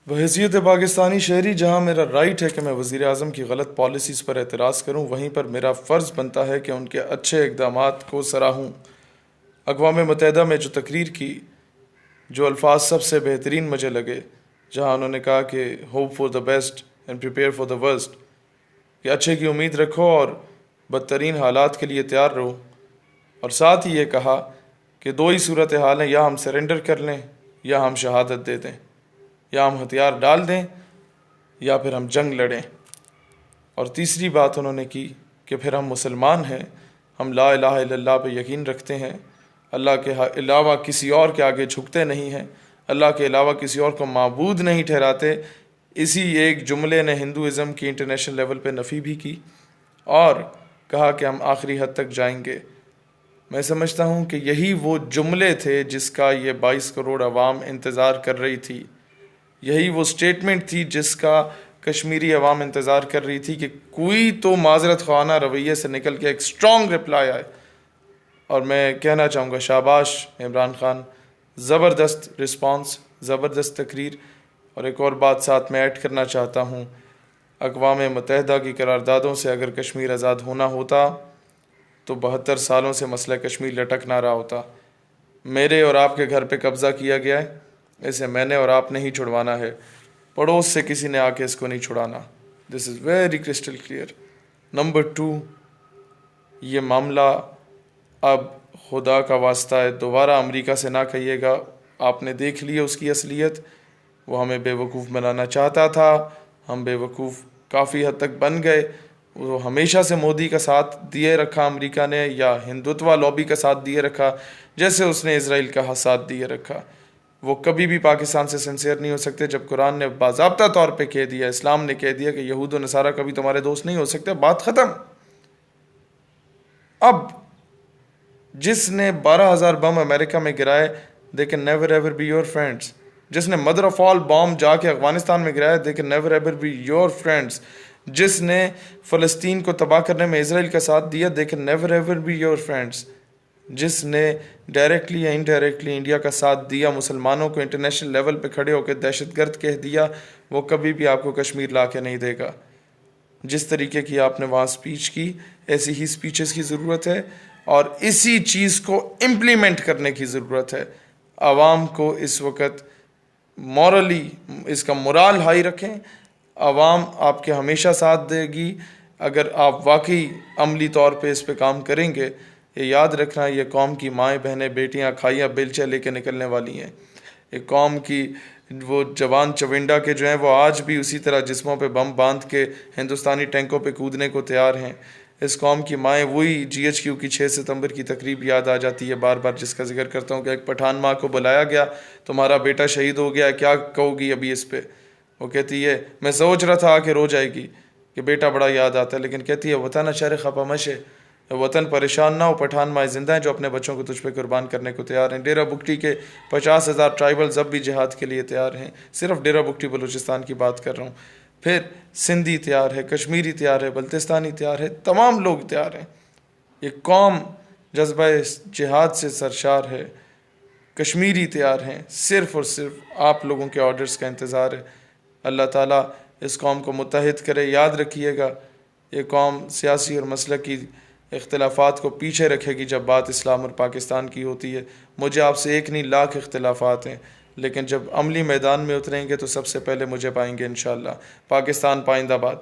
बहैसियत पाकिस्तानी शहरी जहाँ मेरा राइट है कि मैं वज़ीर आज़म की गलत पॉलिसीज़ पर एतराज़ करूँ, वहीं पर मेरा फ़र्ज़ बनता है कि उनके अच्छे इक़दामात को सराहूँ। अक़वाम मुत्तहिदा में जो तकरीर की, जो अल्फाज सबसे बेहतरीन मुझे लगे, जहाँ उन्होंने कहा कि hope for the best and prepare for the worst, कि अच्छे की उम्मीद रखो और बदतरीन हालात के लिए तैयार रहो। और साथ ही ये कहा कि दो ही सूरत हाल हैं, या हम सरेंडर कर लें या हम शहादत दे दें, या हम हथियार डाल दें या फिर हम जंग लड़ें। और तीसरी बात उन्होंने की कि फिर हम मुसलमान हैं, हम ला इलाहा इल्लल्लाह पे यकीन रखते हैं, अल्लाह के अलावा किसी और के आगे झुकते नहीं हैं, अल्लाह के अलावा किसी और को माबूद नहीं ठहराते। इसी एक जुमले ने हिंदुइज़म की इंटरनेशनल लेवल पे नफ़ी भी की और कहा कि हम आखिरी हद तक जाएंगे। मैं समझता हूँ कि यही वो जुमले थे जिसका ये 22 करोड़ अवाम इंतज़ार कर रही थी। यही वो स्टेटमेंट थी जिसका कश्मीरी अवाम इंतज़ार कर रही थी कि कोई तो माजरत ख़वाना रवैये से निकल के एक स्ट्रॉन्ग रिप्लाई आए। और मैं कहना चाहूँगा शाबाश इमरान खान, ज़बरदस्त रिस्पांस, ज़बरदस्त तकरीर। और एक और बात साथ में ऐड करना चाहता हूँ, अक़वाम मुत्तहिदा की करारदादों से अगर कश्मीर आज़ाद होना होता तो 72 सालों से मसला कश्मीर लटक ना रहा होता। मेरे और आपके घर पे कब्ज़ा किया गया है, इसे मैंने और आपने ही छुड़वाना है, पड़ोस से किसी ने आके इसको नहीं छुड़ाना। This is very crystal clear. Number 2, ये मामला अब खुदा का वास्ता है दोबारा अमेरिका से ना कहिएगा, आपने देख लिया उसकी असलियत। वो हमें बेवकूफ़ बनाना चाहता था, हम बेवकूफ़ काफ़ी हद तक बन गए। वो हमेशा से मोदी का साथ दिए रखा अमेरिका ने, या हिंदुत्व लॉबी का साथ दिए रखा, जैसे उसने इसराइल का साथ दिए रखा। वो कभी भी पाकिस्तान से सिंसियर नहीं हो सकते। जब कुरान ने बाज़ाब्ता तौर पे कह दिया, इस्लाम ने कह दिया कि यहूद व नसारा कभी तुम्हारे दोस्त नहीं हो सकते, बात ख़त्म। अब जिसने 12,000 बम अमेरिका में गिराए, they can never ever be your friends. जिसने मदर ऑफ ऑल बॉम्ब जाके अफगानिस्तान में गिराया, they can never ever be your friends. जिसने फ़लस्तीन को तबाह करने में इसराइल का साथ दिया, they can never ever be your friends. जिसने डायरेक्टली या इनडायरेक्टली इंडिया का साथ दिया, मुसलमानों को इंटरनेशनल लेवल पे खड़े होकर दहशतगर्द कह दिया, वो कभी भी आपको कश्मीर ला के नहीं देगा। जिस तरीके की आपने वहाँ स्पीच की, ऐसी ही स्पीचेस की ज़रूरत है और इसी चीज़ को इम्प्लीमेंट करने की ज़रूरत है। आवाम को इस वक्त मॉरली इसका मोराल हाई रखें। आवाम आपके हमेशा साथ देगी अगर आप वाकई अमली तौर पे इस पे काम करेंगे। ये याद रखना, ये कौम की माएँ बहनें बेटियाँ खाइयाँ बेलचे लेके निकलने वाली हैं। एक कौम की वो जवान चविंडा के जो हैं वो आज भी उसी तरह जिस्मों पे बम बांध के हिंदुस्तानी टैंकों पे कूदने को तैयार हैं। इस कौम की माएँ, वही GHQ की 6 सितंबर की तकरीब याद आ जाती है बार बार, जिसका जिक्र करता हूँ कि एक पठान माँ को बुलाया गया, तुम्हारा बेटा शहीद हो गया, क्या कहोगी अभी इस पर? वो कहती है, मैं सोच रहा था आके रो जाएगी कि बेटा बड़ा याद आता है, लेकिन कहती है वतन अशर खपामश, वतन परेशान ना हो, पठान माए जिंदा हैं जो अपने बच्चों को तुझ पे कुर्बान करने को तैयार हैं। डेरा बुगटी के 50,000 ट्राइबल्स अब भी जिहाद के लिए तैयार हैं। सिर्फ डेरा बुगटी बलूचिस्तान की बात कर रहा हूँ। फिर सिंधी तैयार है, कश्मीरी तैयार है, बल्तिस्तानी तैयार है, तमाम लोग तैयार हैं। ये कौम जज्बा जिहाद से सरशार है। कश्मीरी तैयार हैं, सिर्फ़ और सिर्फ आप लोगों के ऑर्डर्स का इंतज़ार है। अल्लाह ताला इस कौम को मुत्तहिद करे। याद रखिएगा, ये कौम सियासी और मसलकी इख्तिलाफ़ात को पीछे रखेगी जब बात इस्लाम और पाकिस्तान की होती है। मुझे आपसे एक नहीं लाख इख्तिलाफ़ात हैं, लेकिन जब अमली मैदान में उतरेंगे तो सबसे पहले मुझे पाएंगे इंशाअल्लाह। पाकिस्तान पाइंदाबाद।